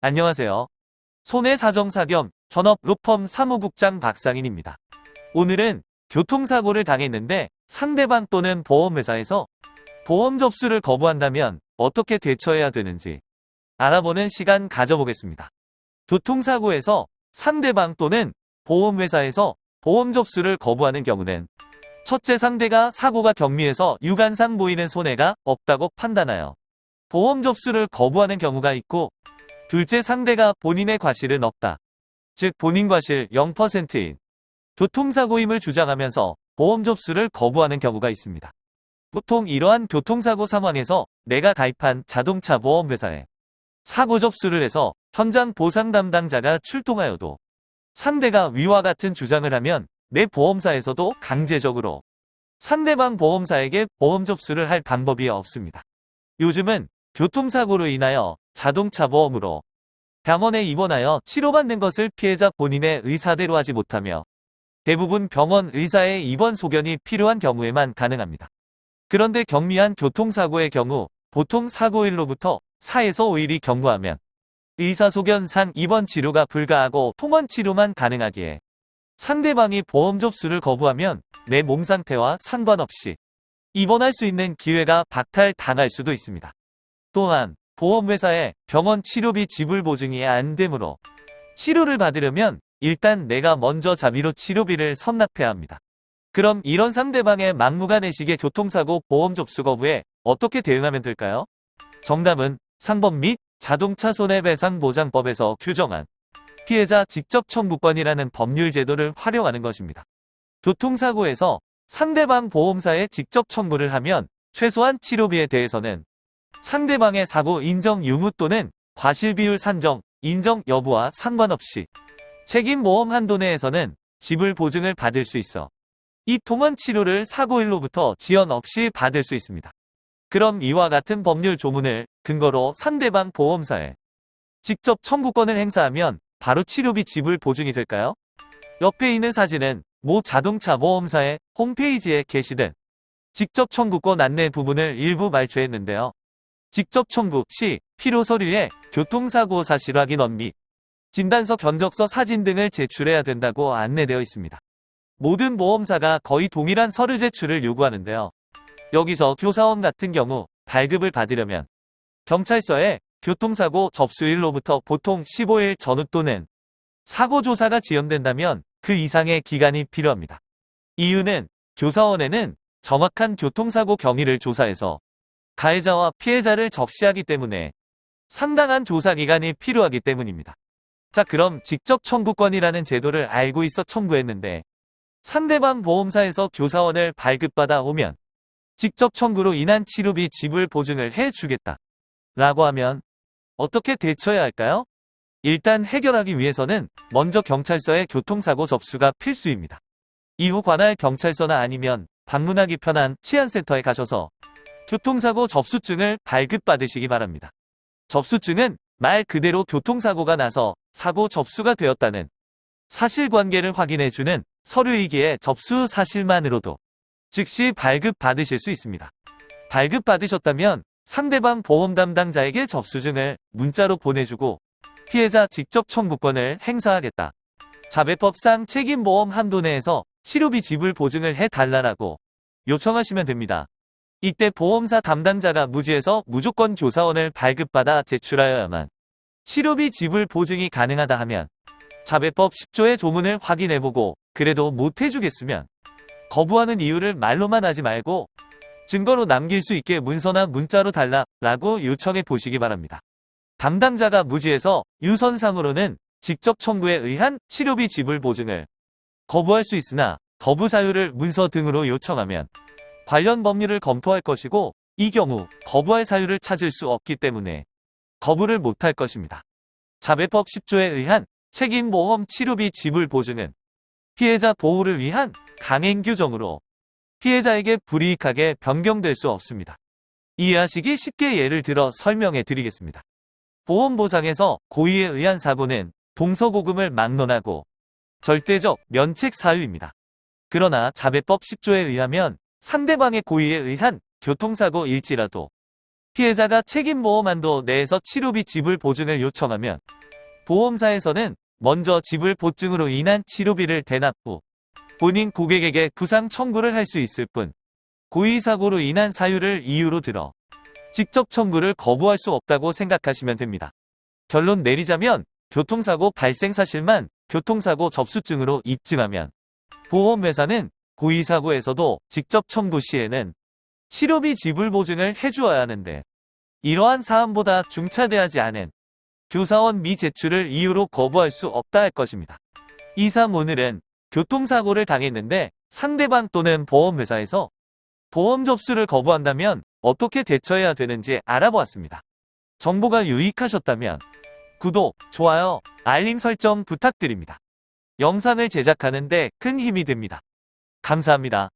안녕하세요. 손해사정사 겸 현업 로펌 사무국장 박상인입니다. 오늘은 교통사고를 당했는데 상대방 또는 보험회사에서 보험 접수를 거부한다면 어떻게 대처해야 되는지 알아보는 시간 가져보겠습니다. 교통사고에서 상대방 또는 보험회사에서 보험 접수를 거부하는 경우는 첫째, 상대가 사고가 경미해서 유관상 보이는 손해가 없다고 판단하여 보험 접수를 거부하는 경우가 있고, 둘째, 상대가 본인의 과실은 없다, 즉 본인 과실 0%인 교통사고임을 주장하면서 보험 접수를 거부하는 경우가 있습니다. 보통 이러한 교통사고 상황에서 내가 가입한 자동차 보험회사에 사고 접수를 해서 현장 보상 담당자가 출동하여도 상대가 위와 같은 주장을 하면 내 보험사에서도 강제적으로 상대방 보험사에게 보험 접수를 할 방법이 없습니다. 요즘은 교통사고로 인하여 자동차 보험으로 병원에 입원하여 치료받는 것을 피해자 본인의 의사대로 하지 못하며 대부분 병원 의사의 입원 소견이 필요한 경우에만 가능합니다. 그런데 경미한 교통사고의 경우 보통 사고일로부터 4에서 5일이 경과하면 의사소견상 입원 치료가 불가하고 통원 치료만 가능하기에 상대방이 보험 접수를 거부하면 내 몸 상태와 상관없이 입원할 수 있는 기회가 박탈당할 수도 있습니다. 또한 보험회사에 병원 치료비 지불 보증이 안 되므로 치료를 받으려면 일단 내가 먼저 자비로 치료비를 선납해야 합니다. 그럼 이런 상대방의 막무가내식의 교통사고 보험 접수 거부에 어떻게 대응하면 될까요? 정답은 상법 및 자동차 손해배상보장법에서 규정한 피해자 직접 청구권이라는 법률 제도를 활용하는 것입니다. 교통사고에서 상대방 보험사에 직접 청구를 하면 최소한 치료비에 대해서는 상대방의 사고 인정 유무 또는 과실비율 산정, 인정 여부와 상관없이 책임보험 한도 내에서는 지불 보증을 받을 수 있어 이 통원 치료를 사고일로부터 지연 없이 받을 수 있습니다. 그럼 이와 같은 법률 조문을 근거로 상대방 보험사에 직접 청구권을 행사하면 바로 치료비 지불 보증이 될까요? 옆에 있는 사진은 모 자동차 보험사의 홈페이지에 게시된 직접 청구권 안내 부분을 일부 말초했는데요. 직접 청구 시 필요 서류에 교통사고 사실 확인원 및 진단서, 견적서, 사진 등을 제출해야 된다고 안내되어 있습니다. 모든 보험사가 거의 동일한 서류 제출을 요구하는데요. 여기서 교사원 같은 경우 발급을 받으려면 경찰서에 교통사고 접수일로부터 보통 15일 전후 또는 사고조사가 지연된다면 그 이상의 기간이 필요합니다. 이유는 교사원에는 정확한 교통사고 경위를 조사해서 가해자와 피해자를 적시하기 때문에 상당한 조사기간이 필요하기 때문입니다. 자, 그럼 직접 청구권이라는 제도를 알고 있어 청구했는데 상대방 보험사에서 교사원을 발급받아 오면 직접 청구로 인한 치료비 지불 보증을 해주겠다 라고 하면 어떻게 대처해야 할까요? 일단 해결하기 위해서는 먼저 경찰서의 교통사고 접수가 필수입니다. 이후 관할 경찰서나 아니면 방문하기 편한 치안센터에 가셔서 교통사고 접수증을 발급받으시기 바랍니다. 접수증은 말 그대로 교통사고가 나서 사고 접수가 되었다는 사실관계를 확인해주는 서류이기에 접수 사실만으로도 즉시 발급받으실 수 있습니다. 발급받으셨다면 상대방 보험 담당자에게 접수증을 문자로 보내주고 피해자 직접 청구권을 행사하겠다, 자배법상 책임보험 한도 내에서 치료비 지불 보증을 해달라고 요청하시면 됩니다. 이때 보험사 담당자가 무지해서 무조건 교사원을 발급받아 제출하여야만 치료비 지불 보증이 가능하다 하면 자배법 10조의 조문을 확인해보고 그래도 못해주겠으면 거부하는 이유를 말로만 하지 말고 증거로 남길 수 있게 문서나 문자로 달라고 요청해 보시기 바랍니다. 담당자가 무지해서 유선상으로는 직접 청구에 의한 치료비 지불 보증을 거부할 수 있으나 거부 사유를 문서 등으로 요청하면 관련 법률을 검토할 것이고, 이 경우 거부할 사유를 찾을 수 없기 때문에 거부를 못할 것입니다. 자배법 10조에 의한 책임보험 치료비 지불 보증은 피해자 보호를 위한 강행 규정으로 피해자에게 불이익하게 변경될 수 없습니다. 이해하시기 쉽게 예를 들어 설명해 드리겠습니다. 보험보상에서 고의에 의한 사고는 동서고금을 막론하고 절대적 면책 사유입니다. 그러나 자배법 10조에 의하면 상대방의 고의에 의한 교통사고일지라도 피해자가 책임보험한도 내에서 치료비 지불 보증을 요청하면 보험사에서는 먼저 지불 보증으로 인한 치료비를 대납 후 본인 고객에게 구상 청구를 할 수 있을 뿐 고의사고로 인한 사유를 이유로 들어 직접 청구를 거부할 수 없다고 생각하시면 됩니다. 결론 내리자면 교통사고 발생 사실만 교통사고 접수증으로 입증하면 보험회사는 고의사고에서도 직접 청구 시에는 치료비 지불 보증을 해주어야 하는데 이러한 사안보다 중차대하지 않은 교사원 미제출을 이유로 거부할 수 없다 할 것입니다. 이상 오늘은 교통사고를 당했는데 상대방 또는 보험회사에서 보험 접수를 거부한다면 어떻게 대처해야 되는지 알아보았습니다. 정보가 유익하셨다면 구독, 좋아요, 알림 설정 부탁드립니다. 영상을 제작하는 데 큰 힘이 됩니다. 감사합니다.